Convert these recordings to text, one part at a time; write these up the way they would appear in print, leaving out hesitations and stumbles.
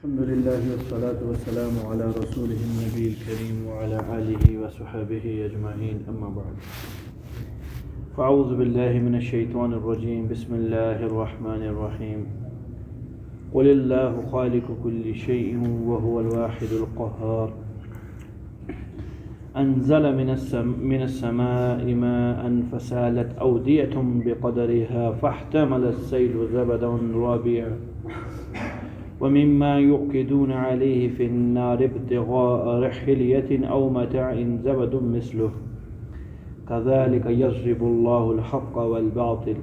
الحمد لله والصلاة والسلام على رسوله النبي الكريم وعلى آله وصحبه أجمعين أما بعد فأعوذ بالله من الشيطان الرجيم بسم الله الرحمن الرحيم قل الله خالق كل شيء وهو الواحد القهار أنزل من السماء ماء فسالت أودية بقدرها فاحتمل السيل زبدا رابيا ومما يوقدون عليه في النار ابتغاء حلية أو متاع زبد مثله كذلك يضرب الله الحق والباطل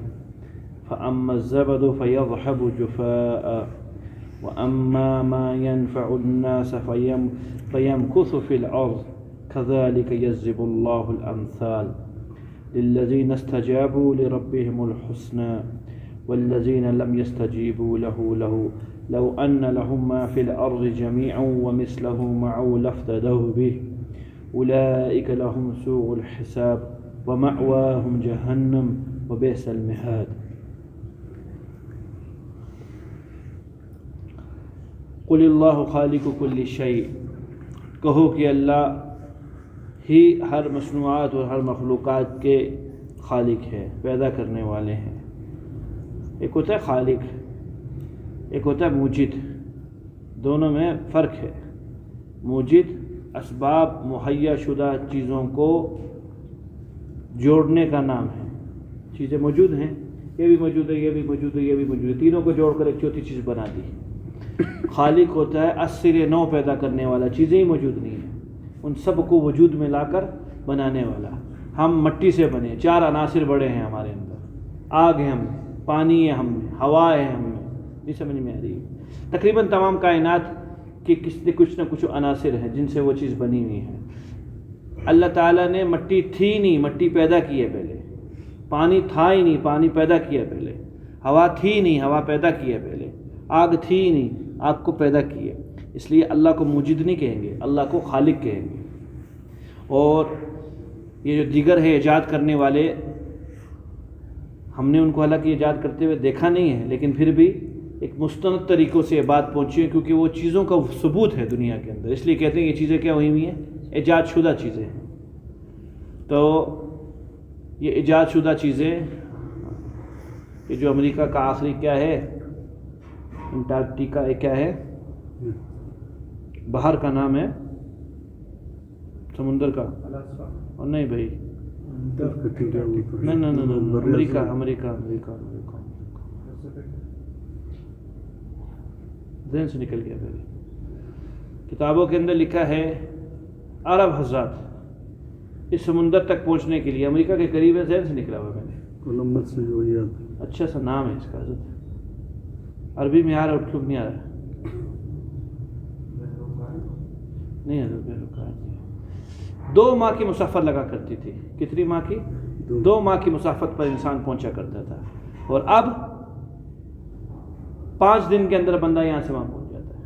فأما الزبد فيذهب جفاء وأما ما ينفع الناس فيمكث في الأرض كذلك يضرب الله الأمثال للذين استجابوا لربهم الحسنى والذين لم يستجيبوا له لو أن لهم ما في الأرض جميعا ومثله معه لافتدوا به أولئك لهم سوء الحساب ومأواهم جهنم وبئس المهاد قل اللہ خالق کل شیء، کہو کہ اللہ ہی ہر مصنوعات اور ہر مخلوقات کے خالق ہے، پیدا کرنے والے ہیں۔ ایک ہوتا ہے خالق، ایک ہوتا ہے موجد، دونوں میں فرق ہے۔ موجد اسباب مہیا شدہ چیزوں کو جوڑنے کا نام ہے، چیزیں موجود ہیں، یہ بھی موجود ہے، یہ بھی موجود ہے، یہ بھی موجود ہے، تینوں کو جوڑ کر ایک چوتھی چیز بنا دی۔ خالق ہوتا ہے اثر نو پیدا کرنے والا، چیزیں ہی موجود نہیں ہیں، ان سب کو وجود میں لا کر بنانے والا۔ ہم مٹی سے بنے، چار عناصر بڑے ہیں ہمارے اندر، آگ ہے ہم میں، پانی ہے ہم میں، ہوا ہے ہم میں، نہیں سمجھ میں آ رہی ہے؟ تقریباً تمام کائنات کی کچھ نہ کچھ عناصر ہیں جن سے وہ چیز بنی ہوئی ہے۔ اللہ تعالیٰ نے مٹی تھی نہیں، مٹی پیدا کی ہے پہلے، پانی تھا ہی نہیں، پانی پیدا کیا پہلے، ہوا تھی نہیں، ہوا پیدا کی ہے پہلے، آگ تھی ہی نہیں، آگ کو پیدا کی ہے۔ اس لیے اللہ کو موجد نہیں کہیں گے، اللہ کو خالق کہیں گے۔ اور یہ جو دیگر ہے ایجاد کرنے والے، ہم نے ان کو حالانکہ ایجاد کرتے ہوئے دیکھا نہیں ہے، لیکن پھر بھی ایک مستند طریقوں سے یہ بات پہنچی ہے، کیونکہ وہ چیزوں کا ثبوت ہے دنیا کے اندر، اس لیے کہتے ہیں یہ چیزیں کیا ہوئی ہوئی ہیں؟ ایجاد شدہ چیزیں ہیں۔ تو یہ ایجاد شدہ چیزیں، یہ جو امریکہ کا آخری کیا ہے، انٹارکٹیکا، کیا ہے باہر کا نام ہے سمندر کا، اور نہیں بھائی، نہیں امریکہ ذہن سے نکل گیا۔ پہلے کتابوں کے اندر لکھا ہے عرب حضرات اس سمندر تک پہنچنے کے لیے امریکہ کے قریب ہے، ذہن سے نکلا ہوا میں نے، کولمبس سے جو یاد، اچھا سا نام ہے اس کا، حضرت عربی میں آ رہا، اردو نہیں آ رہا، نہیں حضرت 2 ماہ کی مسافت لگا کرتی تھی۔ کتنی ماہ کی؟ 2 ماہ کی مسافت پر انسان پہنچا کرتا تھا، اور اب 5 دن کے اندر بندہ یہاں سے وہاں پہنچ جاتا ہے،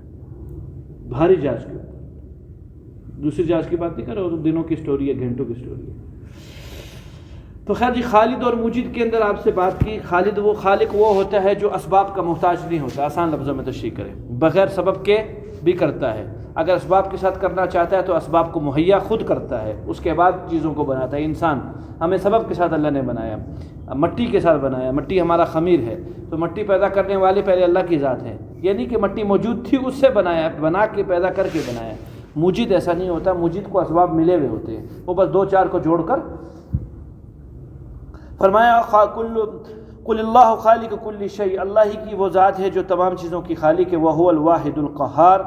بھاری جہاز کے اوپر۔ دوسری جہاز کی بات نہیں کر رہا، وہ دنوں کی سٹوری ہے، گھنٹوں کی سٹوری ہے۔ تو خیر جی، خالد اور موجد کے اندر آپ سے بات کی۔ خالق وہ ہوتا ہے جو اسباب کا محتاج نہیں ہوتا، آسان لفظوں میں تشریح کریں، بغیر سبب کے بھی کرتا ہے، اگر اسباب کے ساتھ کرنا چاہتا ہے تو اسباب کو مہیا خود کرتا ہے، اس کے بعد چیزوں کو بناتا ہے۔ انسان ہمیں سبب کے ساتھ اللہ نے بنایا، مٹی کے ساتھ بنایا، مٹی ہمارا خمیر ہے، تو مٹی پیدا کرنے والے پہلے اللہ کی ذات ہے، یہ نہیں کہ مٹی موجود تھی اس سے بنایا، بنا کے پیدا کر کے بنایا۔ موجد ایسا نہیں ہوتا، موجد کو اسباب ملے ہوئے ہوتے ہیں، وہ بس 2-4 کو جوڑ کر فرمایا قل اللہ خالق کل شیء، اللہ ہی کی وہ ذات ہے جو تمام چیزوں کی خالق ہے، وہو الواحد القہار،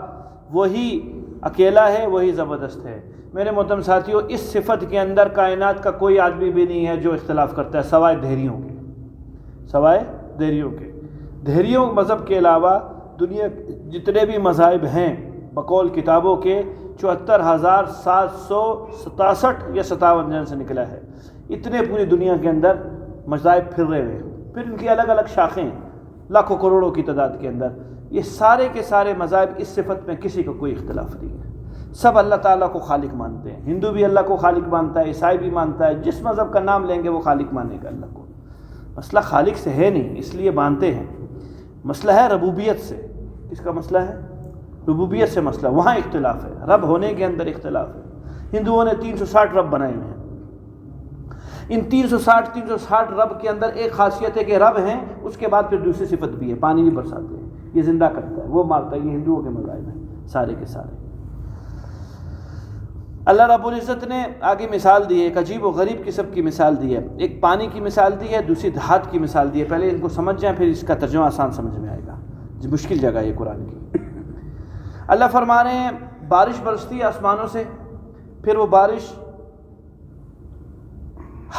وہی اکیلا ہے، وہی زبردست ہے۔ میرے محترم ساتھیوں، اس صفت کے اندر کائنات کا کوئی آدمی بھی نہیں ہے جو اختلاف کرتا ہے، سوائے دہریوں کے۔ دہریوں مذہب کے علاوہ دنیا جتنے بھی مذاہب ہیں بقول کتابوں کے 74,767 یا 57 جن سے نکلا ہے، اتنے پوری دنیا کے اندر مذاہب پھر رہے ہوئے، پھر ان کی الگ الگ شاخیں لاکھوں کروڑوں کی تعداد کے اندر۔ یہ سارے کے سارے مذاہب اس صفت میں کسی کو کوئی اختلاف نہیں ہے، سب اللہ تعالیٰ کو خالق مانتے ہیں۔ ہندو بھی اللہ کو خالق مانتا ہے، عیسائی بھی مانتا ہے، جس مذہب کا نام لیں گے وہ خالق مانے گا اللہ کو۔ مسئلہ خالق سے ہے نہیں، اس لیے مانتے ہیں، مسئلہ ہے ربوبیت سے۔ کس کا مسئلہ ہے؟ ربوبیت سے مسئلہ، وہاں اختلاف ہے، رب ہونے کے اندر اختلاف ہے۔ ہندوؤں نے 360 رب بنائے ہوئے ہیں، ان 360 رب کے اندر ایک خاصیت ہے کہ رب ہیں، اس کے بعد پھر دوسری صفت بھی ہے، پانی بھی برساتے ہیں، یہ زندہ کرتا ہے، وہ مارتا ہے، یہ ہندوؤں کے مذاہب ہیں سارے کے سارے۔ اللہ رب العزت نے آگے مثال دی ہے، ایک عجیب و غریب قسم کی مثال دی ہے، ایک پانی کی مثال دی ہے، دوسری دھات کی مثال دی ہے۔ پہلے ان کو سمجھ جائیں، پھر اس کا ترجمہ آسان سمجھ میں آئے گا، مشکل جگہ ہے قرآن کی۔ اللہ فرما رہے ہیں بارش برستی ہے آسمانوں سے، پھر وہ بارش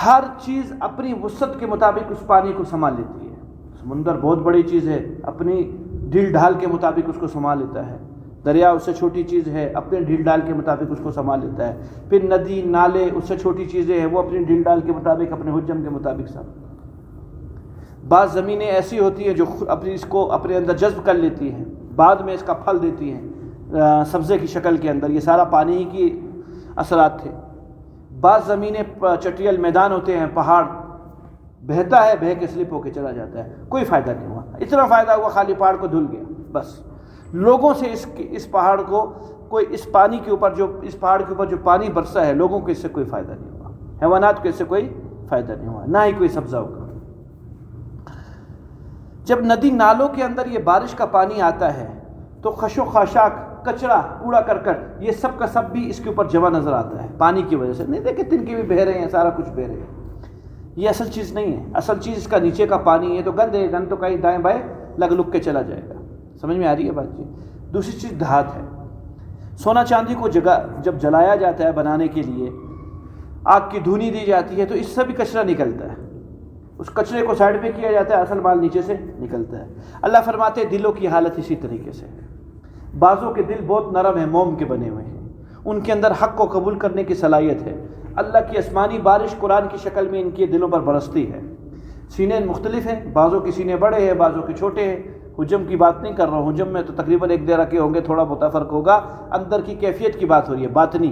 ہر چیز اپنی وسعت کے مطابق اس پانی کو سنبھال لیتی ہے۔ سمندر بہت بڑی چیز ہے، اپنی ڈھیل ڈھال کے مطابق اس کو سنبھال لیتا ہے۔ دریا اس سے چھوٹی چیز ہے، اپنے ڈھیل ڈال کے مطابق اس کو سنبھال لیتا ہے۔ پھر ندی نالے اس سے چھوٹی چیزیں ہیں، وہ اپنی ڈھیل ڈال کے مطابق اپنے حجم کے مطابق سب۔ بعض زمینیں ایسی ہوتی ہیں جو اس کو اپنے اندر جذب کر لیتی ہیں، بعد میں اس کا پھل دیتی ہیں سبزے کی شکل کے اندر، یہ سارا پانی ہی کی اثرات تھے۔ بعض زمینیں چٹیل میدان ہوتے ہیں، پہاڑ بہتا ہے، بہہ کے سلپ ہو کے چلا جاتا ہے، کوئی فائدہ نہیں ہوا، اتنا فائدہ ہوا خالی پہاڑ کو دھل گیا بس۔ لوگوں سے اس پہاڑ کو کوئی اس پہاڑ کے اوپر جو پانی برسا ہے، لوگوں کو اس سے کوئی فائدہ نہیں ہوا، حیوانات کو اس سے کوئی فائدہ نہیں ہوا، نہ ہی کوئی سبزہ ہوگا۔ جب ندی نالوں کے اندر یہ بارش کا پانی آتا ہے تو خش و خاشاک، کچرا، کوڑا کرکٹ، یہ سب کا سب بھی اس کے اوپر جمع نظر آتا ہے پانی کی وجہ سے۔ نہیں دیکھیں تنکے بھی بہہ رہے ہیں، سارا کچھ بہہ رہے ہیں، یہ اصل چیز نہیں ہے۔ اصل چیز اس کا نیچے کا پانی ہے، تو گند ہے، گند تو کہیں دائیں بائیں لگ لگ کے چلا جائے گا۔ سمجھ میں آ رہی ہے بات جی؟ دوسری چیز دھات ہے۔ سونا چاندی کو جب جلایا جاتا ہے بنانے کے لیے، آگ کی دھونی دی جاتی ہے تو اس سے بھی کچرا نکلتا ہے، اس کچرے کو سائڈ پہ کیا جاتا ہے، اصل مال نیچے سے نکلتا ہے۔ اللہ فرماتے ہیں دلوں کی حالت اسی طریقے سے ہے۔ بعضوں کے دل بہت نرم ہیں، موم کے بنے ہوئے ہیں، ان کے اندر حق کو قبول کرنے کی صلاحیت ہے۔ اللہ کی آسمانی بارش قرآن کی شکل میں ان کے دلوں پر برستی ہے۔ سینے مختلف ہیں، بعضوں کے سینے بڑے ہیں، بعضوں کے چھوٹے ہیں۔ حجم کی بات نہیں کر رہا ہوں، حجم میں تو تقریباً ایک درہ کے ہوں گے، تھوڑا بہت فرق ہوگا، اندر کی کیفیت کی بات ہو رہی ہے، باطنی۔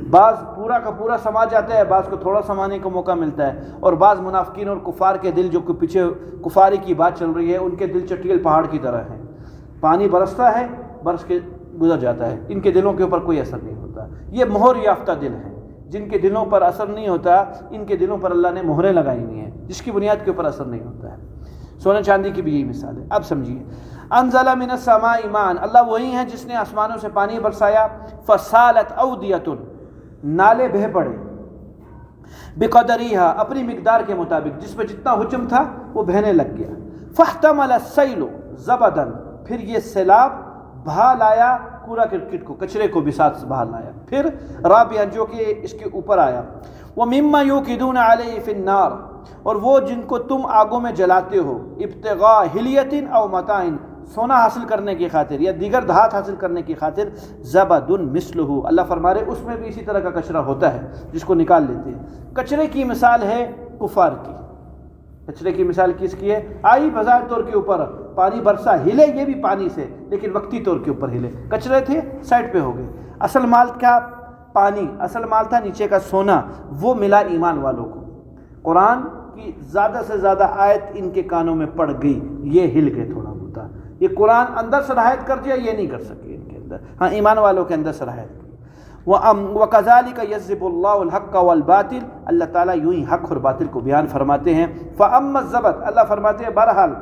بعض پورا کا پورا سما جاتا ہے، بعض کو تھوڑا سمانے کا موقع ملتا ہے، اور بعض منافقین اور کفار کے دل، جو پیچھے کفاری کی بات چل رہی ہے، ان کے دل چٹیل پہاڑ کی طرح ہیں۔ پانی برستا ہے، برس کے گزر جاتا ہے، ان کے دلوں کے اوپر کوئی اثر نہیں ہوتا۔ یہ مہر یافتہ دل ہیں، جن کے دلوں پر اثر نہیں ہوتا، ان کے دلوں پر اللہ نے مہریں لگائی ہوئی ہیں، جس کی بنیاد کے اوپر اثر نہیں ہوتا ہے۔ سونے چاندی کی بھی یہی مثال ہے۔ اب سمجھیے، انزل من السماء ماء، اللہ وہی ہے جس نے آسمانوں سے پانی برسایا، فسالت اودیۃ، نالے بہہ پڑے، بقدریہا، اپنی مقدار کے مطابق، جس میں جتنا حجم تھا وہ بہنے لگ گیا۔ فاحتمل السیل زبدا، پھر یہ سیلاب بہا لایا کوڑا کرکٹ کو، کچرے کو بھی ساتھ بہا لایا۔ پھر رابعا، جو کہ اس کے اوپر آیا، وَمِمَّا يُوقِدُونَ عَلَيْهِ فِي النَّارِ، اور وہ جن کو تم آگوں میں جلاتے ہو، ابتغاء حلیۃ او متاع، سونا حاصل کرنے کی خاطر یا دیگر دھات حاصل کرنے کی خاطر، زبد مثلہ، اللہ فرما رہے اس میں بھی اسی طرح کا کچرا ہوتا ہے جس کو نکال لیتے ہیں۔ کچرے کی مثال ہے کفار کی، کچرے کی مثال کس کی ہے؟ آئی بظاہر طور کے اوپر پانی برسا، ہلے یہ بھی پانی سے، لیکن وقتی طور کے اوپر ہلے، کچرے تھے سائڈ پہ ہو گئے۔ اصل مال کیا؟ پانی، اصل مال تھا نیچے کا سونا، وہ ملا ایمان والوں کو۔ قرآن کی زیادہ سے زیادہ آیت ان کے کانوں میں پڑ گئی، یہ ہل گئے تھوڑا بہت۔ یہ قرآن اندر صلاحیت کر دیا، یہ نہیں کر سکے ان کے اندر، ہاں ایمان والوں کے اندر صلاحیت کی۔ وَكَذَلِكَ يَضْرِبُ اللَّهُ الْحَقَّ وَالْبَاطِلَ، اللہ تعالیٰ یوں ہی حق اور باطل کو بیان فرماتے ہیں۔ فَأَمَّا الزَّبَدُ، اللہ فرماتے ہیں بہرحال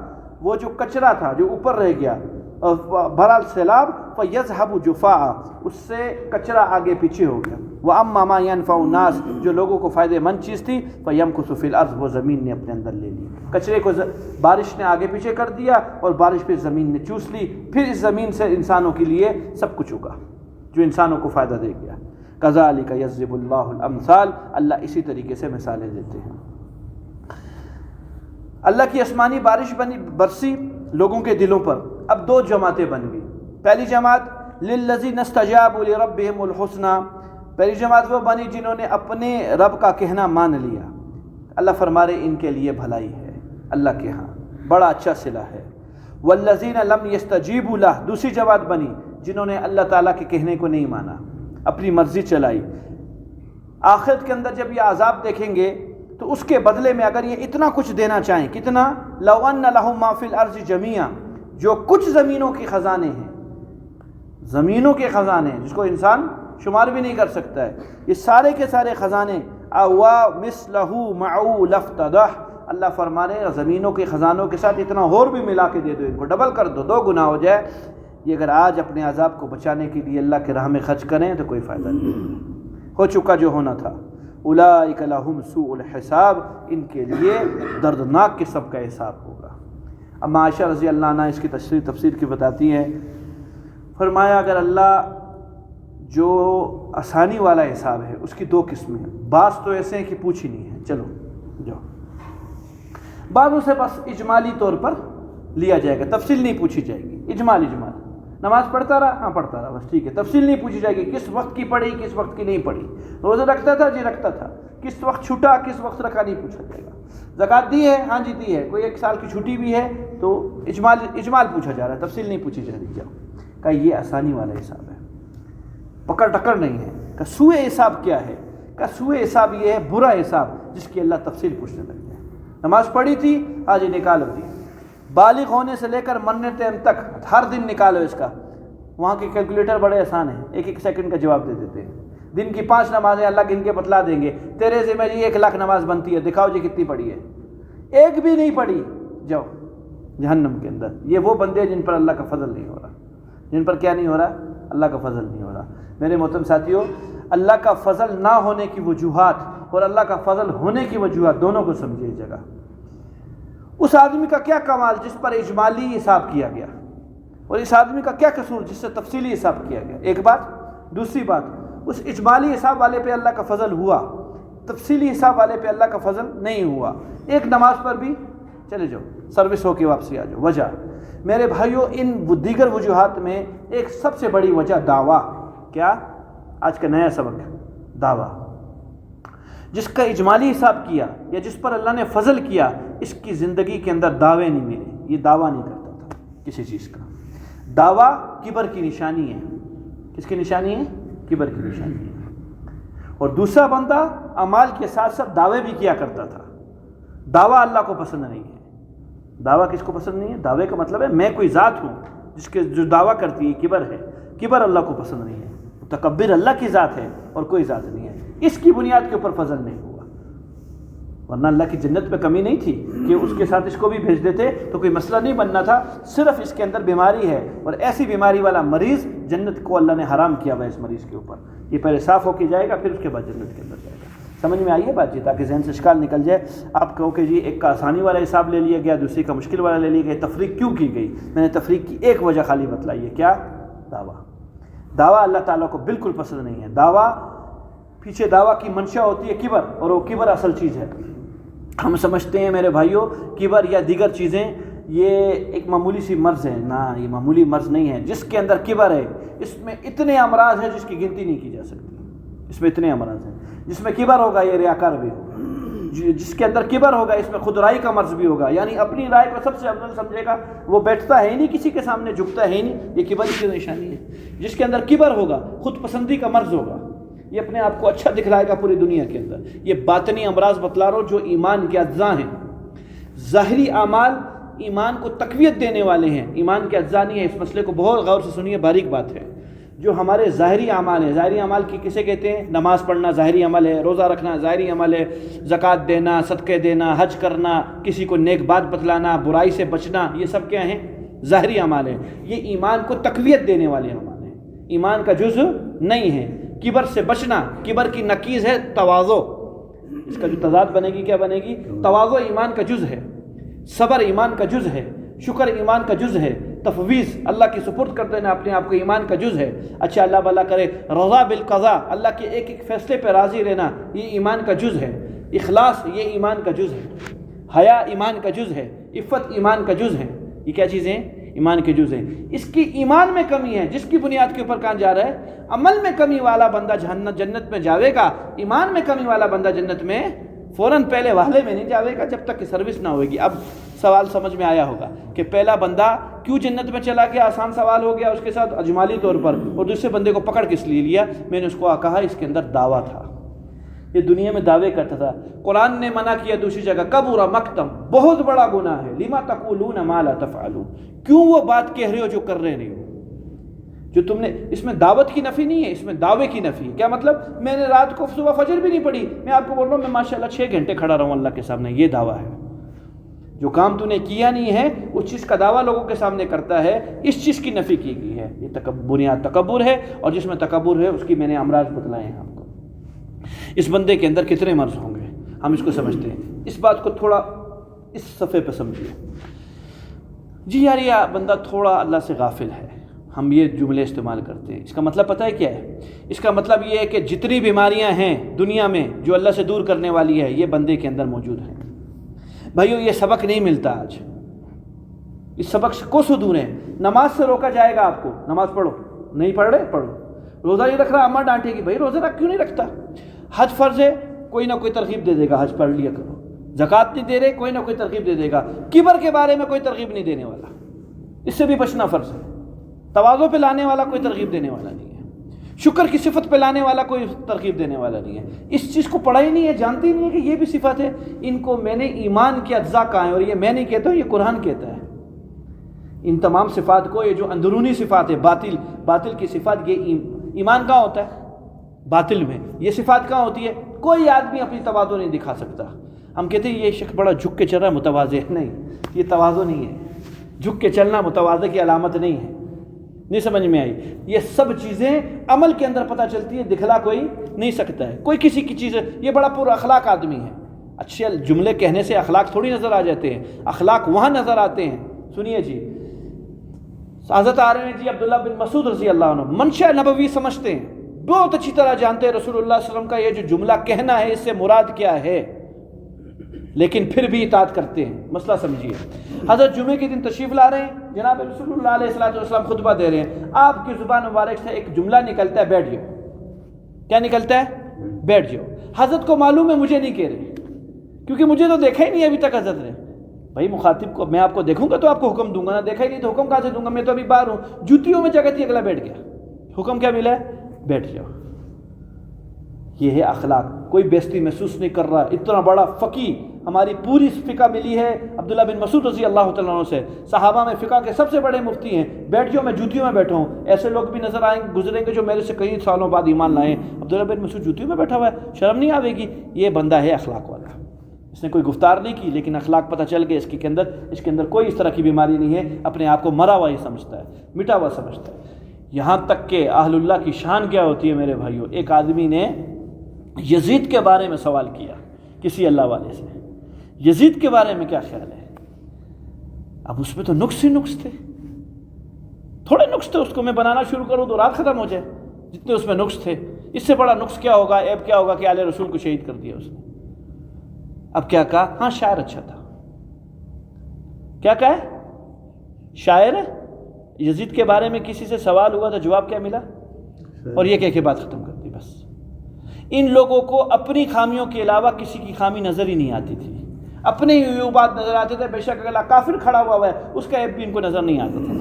وہ جو کچرا تھا جو اوپر رہ گیا، بہرحال سیلاب، فَيَذْهَبُ جُفَاءً، اس سے کچرا آگے پیچھے ہو گیا۔ وَأَمَّا مَا يَنْفَعُ النَّاسَ، جو لوگوں کو فائدے مند چیز تھی، فَيَمْكُثُ فِي الْأَرْضِ، وہ زمین نے اپنے اندر لے لی۔ کچرے کو بارش نے آگے پیچھے کر دیا، اور بارش پھر زمین نے چوس لی، پھر اس زمین سے انسانوں کے لیے سب کچھ اگا جو انسانوں کو فائدہ دے گیا۔ کذالک یضرب اللہ الامثال، اللہ اسی طریقے سے مثالیں دیتے ہیں۔ اللہ کی آسمانی بارش برسی لوگوں کے دلوں پر۔ اب دو جماعتیں بن گئی۔ پہلی جماعت للذین استجابوا لربہم الحسنی، پہلی جماعت وہ بنی جنہوں نے اپنے رب کا کہنا مان لیا۔ اللہ فرما رہے ان کے لیے بھلائی ہے، اللہ کے ہاں بڑا اچھا صلہ ہے۔ والذین لم یستجیبوا لہ، دوسری جماعت بنی جنہوں نے اللہ تعالیٰ کے کہنے کو نہیں مانا، اپنی مرضی چلائی۔ آخرت کے اندر جب یہ عذاب دیکھیں گے تو اس کے بدلے میں اگر یہ اتنا کچھ دینا چاہیں، کتنا؟ لو ان لہم ما فی الارض جمیعا، جو کچھ زمینوں کے خزانے ہیں، زمینوں کے خزانے جس کو انسان شمار بھی نہیں کر سکتا ہے، یہ سارے کے سارے خزانے اوا مثلہ معو لفتدح، اللہ فرما رہے ہیں زمینوں کے خزانوں کے ساتھ اتنا اور بھی ملا کے دے دو، ان کو ڈبل کر دو، 2 گنا ہو جائے۔ یہ اگر آج اپنے عذاب کو بچانے کے لیے اللہ کے راہ میں خرچ کریں تو کوئی فائدہ نہیں، ہو چکا جو ہونا تھا۔ اولئک لہم سوء الحساب، ان کے لیے دردناک قسم کا حساب ہوگا۔ اما عائشہ رضی اللہ عنہ اس کی تفسیر کی بتاتی ہیں، فرمایا اگر اللہ جو آسانی والا حساب ہے اس کی 2 قسمیں ہیں، بعض تو ایسے ہیں کہ پوچھ ہی نہیں ہے، چلو جاؤ، بعضوں سے بس اجمالی طور پر لیا جائے گا، تفصیل نہیں پوچھی جائے گی، اجمال نماز پڑھتا رہا، ہاں پڑھتا رہا، بس ٹھیک ہے، تفصیل نہیں پوچھی جائے گی، کس وقت کی پڑھی کس وقت کی نہیں پڑھی، روزہ رکھتا تھا جی رکھتا تھا، کس وقت چھوٹا کس وقت رکھا نہیں پوچھا جائے گا، زکوٰۃ دی ہے ہاں جی دی ہے، کوئی 1 سال کی چھٹی بھی ہے تو اجمال پوچھا جا رہا ہے، تفصیل نہیں پوچھی جا رہی، جاؤ کہ یہ آسانی والا حساب ہے، پکڑ ٹکر نہیں ہے، کہ سوء حساب کیا ہے، کہ سوء حساب یہ ہے برا حساب جس کی اللہ تفصیل پوچھنے لگ جائے۔ نماز پڑھی تھی ہاں جی نکالو جی، بالغ ہونے سے لے کر مرنے ٹائم تک ہر دن نکالو اس کا، وہاں کے کیلکولیٹر بڑے آسان ہیں، 1 سیکنڈ کا جواب دے دیتے ہیں، دن کی 5 نمازیں اللہ گن کے بتلا دیں گے، تیرے ذمہ جی 1 لاکھ نماز بنتی ہے، دکھاؤ جی کتنی پڑھی ہے، 1 بھی نہیں پڑھی، جاؤ جہنم کے اندر۔ یہ وہ بندے جن پر اللہ کا فضل نہیں ہو رہا، جن پر کیا نہیں ہو رہا، اللہ کا فضل نہیں ہو رہا۔ میرے محترم ساتھیو، اللہ کا فضل نہ ہونے کی وجوہات اور اللہ کا فضل ہونے کی وجوہات دونوں کو سمجھے اس جگہ۔ اس آدمی کا کیا کمال جس پر اجمالی حساب کیا گیا، اور اس آدمی کا کیا قصور جس سے تفصیلی حساب کیا گیا، ایک بات۔ دوسری بات، اس اجمالی حساب والے پہ اللہ کا فضل ہوا، تفصیلی حساب والے پہ اللہ کا فضل نہیں ہوا۔ ایک نماز پر بھی چلے جاؤ، سروس ہو کے واپسی آ جاؤ۔ وجہ میرے بھائیوں، ان دیگر وجوہات میں ایک سب سے بڑی وجہ دعویٰ، کیا آج کا نیا سبق ہے، دعویٰ۔ جس کا اجمالی حساب کیا یا جس پر اللہ نے فضل کیا، اس کی زندگی کے اندر دعوے نہیں ملے، یہ دعویٰ نہیں کرتا تھا کسی چیز کا۔ دعویٰ کبر کی نشانی ہے، کس کی نشانی ہے؟ کبر کی نشانی ہے۔ اور دوسرا بندہ اعمال کے ساتھ ساتھ دعوے بھی کیا کرتا تھا۔ دعویٰ اللہ کو پسند نہیں ہے۔ دعویٰ کس کو پسند نہیں ہے؟ دعوے کا مطلب ہے میں کوئی ذات ہوں، جو دعویٰ کرتی ہے کبر ہے، کبر اللہ کو پسند نہیں ہے۔ تکبر اللہ کی ذات ہے اور کوئی ذات نہیں ہے، اس کی بنیاد کے اوپر فضل نہیں ہوا، ورنہ اللہ کی جنت میں کمی نہیں تھی کہ اس کے ساتھ اس کو بھی بھیج دیتے تو کوئی مسئلہ نہیں بننا تھا، صرف اس کے اندر بیماری ہے، اور ایسی بیماری والا مریض جنت کو اللہ نے حرام کیا ہوا ہے اس مریض کے اوپر۔ یہ پہلے صاف ہو کے جائے گا، پھر اس کے بعد جنت کے اندر جائے گا۔ سمجھ میں آئیے بات جی، تاکہ ذہن سے اشکال نکل جائے۔ آپ کہو کہ جی ایک کا آسانی والا حساب لے لیا گیا، دوسری کا مشکل والا لے لیا گیا، تفریق کیوں کی گئی؟ میں نے تفریق کی ایک وجہ خالی بتلائی ہے، کیا؟ دعویٰ۔ دعویٰ اللہ تعالیٰ کو بالکل پسند نہیں ہے۔ دعویٰ، پیچھے دعویٰ کی منشا ہوتی ہے کبر، اور وہ کبر اصل چیز ہے۔ ہم سمجھتے ہیں میرے بھائیوں کبر یا دیگر چیزیں یہ ایک معمولی سی مرض ہے، نہ یہ معمولی مرض نہیں ہے۔ جس کے اندر کبر ہے اس میں اتنے امراض ہیں جس کی گنتی نہیں کی جا سکتی، اس میں اتنے امراض ہیں۔ جس میں کبر ہوگا یہ ریاکار بھی ہوگا، جس کے اندر کبر ہوگا اس میں خود رائے کا مرض بھی ہوگا، یعنی اپنی رائے کو سب سے افضل سمجھے گا، وہ بیٹھتا ہے ہی نہیں کسی کے سامنے، جھکتا ہے ہی نہیں، یہ کبر کی نشانی ہے۔ جس کے اندر کبر ہوگا خود پسندی کا مرض ہوگا، یہ اپنے آپ کو اچھا دکھلائے گا پوری دنیا کے اندر۔ یہ باطنی امراض بتلا رہا ہوں جو ایمان کے اجزاء ہیں۔ ظاہری اعمال ایمان کو تقویت دینے والے ہیں، ایمان کے اجزاء نہیں ہے۔ اس مسئلے کو بہت غور سے سنیے، باریک بات ہے۔ جو ہمارے ظاہری اعمال ہیں، ظاہری اعمال کی کسے کہتے ہیں؟ نماز پڑھنا ظاہری عمل ہے، روزہ رکھنا ظاہری عمل ہے، زکوٰۃ دینا، صدقے دینا، حج کرنا، کسی کو نیک بات بتلانا، برائی سے بچنا، یہ سب کیا ہیں؟ ظاہری اعمال ہیں۔ یہ ایمان کو تقویت دینے والے اعمال ہیں، ایمان کا جزء نہیں ہے۔ کبر سے بچنا، کبر کی نقیض ہے تواضع، اس کا جو تضاد بنے گی کیا بنے گی؟ تواضع ایمان کا جزء ہے، صبر ایمان کا جزء ہے، شکر ایمان کا جزء ہے، تفویض اللہ کی سپرد کر دینا اپنے آپ کو ایمان کا جزء ہے۔ اچھا اللہ بھلا کرے، رضا بالقضاء، اللہ کے ایک ایک فیصلے پہ راضی رہنا، یہ ایمان کا جزء ہے۔ اخلاص یہ ایمان کا جزء ہے، حیا ایمان کا جزء ہے، عفت ایمان کا جزء ہے۔ یہ کیا چیزیں ہیں؟ ایمان کے جزء ہیں۔ اس کی ایمان میں کمی ہے، جس کی بنیاد کے اوپر کہاں جا رہا ہے؟ عمل میں کمی والا بندہ جنت میں جاوے گا، ایمان میں کمی والا بندہ جنت میں فوراً پہلے والے میں نہیں جاوے گا جب تک کہ سروس نہ ہوئے گی۔ اب سوال سمجھ میں آیا ہوگا کہ پہلا بندہ کیوں جنت میں چلا گیا، آسان سوال ہو گیا اس کے ساتھ اجمالی طور پر، اور دوسرے بندے کو پکڑ کس لیے لیا؟ میں نے اس کو کہا اس کے اندر دعویٰ تھا، یہ دنیا میں دعوے کرتا تھا۔ قرآن نے منع کیا دوسری جگہ، کبر مقتم، بہت بڑا گناہ ہے، لما تقولون ما لا تفعلون، کیوں وہ بات کہہ رہے ہو جو کر رہے نہیں ہو۔ جو تم نے، اس میں دعوت کی نفی نہیں ہے، اس میں دعوے کی نفی ہے۔ کیا مطلب؟ میں نے رات کو صبح فجر بھی نہیں پڑھی، میں آپ کو بول رہا ہوں میں ماشاءاللہ 6 گھنٹے کھڑا رہوں اللہ کے سامنے، یہ دعویٰ ہے۔ جو کام تو نے کیا نہیں ہے اس چیز کا دعویٰ لوگوں کے سامنے کرتا ہے، اس چیز کی نفی کی گئی ہے۔ یہ بنیاد تکبر ہے، اور جس میں تکبر ہے اس کی میں نے امراض بتلائے ہیں آپ کو۔ اس بندے کے اندر کتنے مرض ہوں گے ہم اس کو سمجھتے ہیں۔ اس بات کو تھوڑا اس صفحے پہ سمجھیے۔ جی یار یہ بندہ تھوڑا اللہ سے غافل ہے، ہم یہ جملے استعمال کرتے ہیں۔ اس کا مطلب پتہ ہے کیا ہے؟ اس کا مطلب یہ ہے کہ جتنی بیماریاں ہیں دنیا میں جو اللہ سے دور کرنے والی ہے، یہ بندے کے اندر موجود ہیں۔ بھائیو یہ سبق نہیں ملتا آج، اس سبق کو سے دور ہیں۔ نماز سے روکا جائے گا آپ کو، نماز پڑھو، نہیں پڑھ رہے پڑھو۔ روزہ نہیں رکھ رہا، اماں ڈانٹے گی بھائی روزہ رکھ کیوں نہیں رکھتا۔ حج فرض ہے، کوئی نہ کوئی ترغیب دے دے گا حج پڑھ لیا کرو۔ زکوٰۃ نہیں دے رہے، کوئی نہ کوئی ترغیب دے دے گا۔ کبر کے بارے میں کوئی ترغیب نہیں دینے والا، اس سے بھی بچنا فرض ہے۔ تواضع پہ لانے والا کوئی ترغیب دینے والا نہیں ہے۔ شکر کی صفت پہ لانے والا کوئی ترغیب دینے والا نہیں ہے۔ اس چیز کو پڑھا ہی نہیں ہے، جانتے ہی نہیں ہے کہ یہ بھی صفت ہے۔ ان کو میں نے ایمان کے اجزاء کہا ہے، اور یہ میں نہیں کہتا ہوں، یہ قرآن کہتا ہے۔ ان تمام صفات کو، یہ جو اندرونی صفات ہے، باطل کی صفات، یہ ایمان کہاں ہوتا ہے؟ باطل میں۔ یہ صفات کہاں ہوتی ہے؟ کوئی آدمی اپنی تواضع نہیں دکھا سکتا۔ ہم کہتے ہیں یہ شخص بڑا جھک کے چل رہا ہے، متواضع ہے۔ نہیں، یہ تواضع نہیں ہے۔ جھک کے چلنا متواضع کی علامت نہیں ہے۔ نہیں سمجھ میں آئی؟ یہ سب چیزیں عمل کے اندر پتہ چلتی ہے، دکھلا کوئی نہیں سکتا ہے۔ کوئی کسی کی چیز، یہ بڑا پر اخلاق آدمی ہے۔ اچھے جملے کہنے سے اخلاق تھوڑی نظر آ جاتے ہیں، اخلاق وہاں نظر آتے ہیں۔ سنیے جی، حضرت آ رہے ہیں جی عبداللہ بن مسعود رضی اللہ عنہ، منشا نبوی سمجھتے ہیں، بہت اچھی طرح جانتے ہیں رسول اللہ صلی اللہ علیہ وسلم کا یہ جو جملہ کہنا ہے اس سے مراد کیا ہے، لیکن پھر بھی اطاعت کرتے ہیں۔ مسئلہ سمجھیے، حضرت جمعے کے دن تشریف لا رہے ہیں، جناب رسول اللہ علیہ السلام خطبہ دے رہے ہیں، آپ کی زبان مبارک سے ایک جملہ نکلتا ہے، بیٹھ جاؤ۔ کیا نکلتا ہے؟ بیٹھ جاؤ۔ حضرت کو معلوم ہے مجھے نہیں کہہ رہے، کیونکہ مجھے تو دیکھا ہی نہیں ابھی تک حضرت نے۔ بھائی مخاطب کو میں آپ کو دیکھوں گا تو آپ کو حکم دوں گا، نہ دیکھا ہی نہیں تو حکم کہاں سے دوں گا؟ میں تو ابھی باہر ہوں، جوتیوں میں جگہ تھی، اگلا بیٹھ گیا۔ حکم کیا ملا ہے؟ بیٹھ جاؤ۔ یہ ہے اخلاق۔ کوئی بیزتی محسوس نہیں کر رہا۔ اتنا بڑا فقی، ہماری پوری فقہ ملی ہے عبداللہ بن مسعود رضی اللہ تعالیٰ عنہ سے، صحابہ میں فقہ کے سب سے بڑے مفتی ہیں۔ بیٹھ جاؤ، میں جوتیوں میں بیٹھا ہوں۔ ایسے لوگ بھی نظر آئیں گزریں گے جو میرے سے کئی سالوں بعد ایمان لائیں، عبداللہ بن مسعود جوتیوں میں بیٹھا ہوا ہے، شرم نہیں آئے گی؟ یہ بندہ ہے اخلاق والا۔ اس نے کوئی گفتار نہیں کی لیکن اخلاق پتہ چل گیا اس کے اندر کوئی اس طرح کی بیماری نہیں ہے، اپنے آپ کو مرا ہوا ہی سمجھتا ہے، مٹا ہوا سمجھتا ہے۔ یہاں تک کہ اہل اللہ کی شان کیا ہوتی ہے میرے بھائیوں۔ ایک آدمی نے یزید کے بارے میں سوال کیا کسی اللہ والے سے، یزید کے بارے میں کیا خیال ہے؟ اب اس میں تو نقص ہی نقص تھے، تھوڑے نقص تھے، اس کو میں بنانا شروع کروں تو رات ختم ہو جائے، جتنے اس میں نقص تھے۔ اس سے بڑا نقص کیا ہوگا، عیب کیا ہوگا کہ آل رسول کو شہید کر دیا اس نے۔ اب کیا کہا؟ ہاں شاعر اچھا تھا۔ کیا کہا ہے؟ شاعر ہے۔ یزید کے بارے میں کسی سے سوال ہوا تو جواب کیا ملا؟ اور یہ کہہ کے بات ختم کر دی بس۔ ان لوگوں کو اپنی خامیوں کے علاوہ کسی کی خامی نظر ہی نہیں آتی تھی، اپنے ہی عیوبات نظر آتے تھے۔ بے شک اگلا کافر کھڑا ہوا ہے اس کا عیب بھی ان کو نظر نہیں آتا تھا۔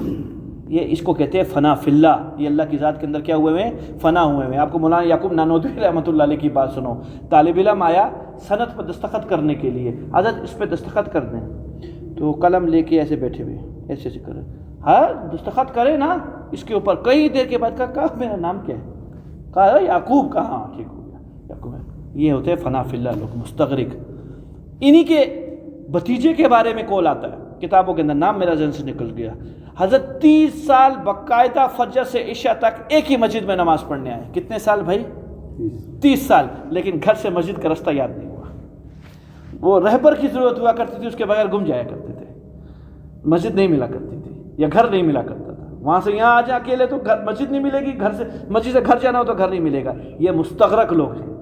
یہ اس کو کہتے ہیں فنا فی اللہ۔ یہ اللہ کی ذات کے اندر کیا ہوئے ہیں؟ فنا ہوئے ہیں۔ آپ کو مولانا یعقوب نانوتوی رحمۃ اللہ علیہ کی بات سنو، طالب علم آیا سند پر دستخط کرنے کے لیے، حضرت اس پہ دستخط کر دیں، تو قلم لے کے ایسے بیٹھے ہوئے ایسے ایسے کرے، ہاں دستخط کرے نا اس کے اوپر۔ کئی دیر کے بعد کہا میرا نام کیا ہے؟ کہا یعقوب۔ کہاں؟ ٹھیک ہو گیا یعقوب ہے۔ یہ ہوتے ہیں فنا فی اللہ لوگ، مستغرق۔ انہی کے بھتیجے کے بارے میں کول آتا ہے کتابوں کے اندر، نام میرا ذہن سے نکل گیا۔ حضرت 30 سال باقاعدہ فجر سے عشاء تک ایک ہی مسجد میں نماز پڑھنے آئے۔ کتنے سال بھائی؟ 30 سال۔ لیکن گھر سے مسجد کا رستہ یاد نہیں ہوا۔ وہ رہبر کی ضرورت ہوا کرتی تھی، اس کے بغیر گم جایا کرتے تھے، مسجد نہیں ملا کرتی تھی یا گھر نہیں ملا کرتا تھا۔ وہاں سے یہاں آ جا اکیلے تو مسجد نہیں ملے گی، گھر سے مسجد سے گھر جانا ہو تو گھر نہیں ملے گا۔ یہ مستغرق لوگ ہیں۔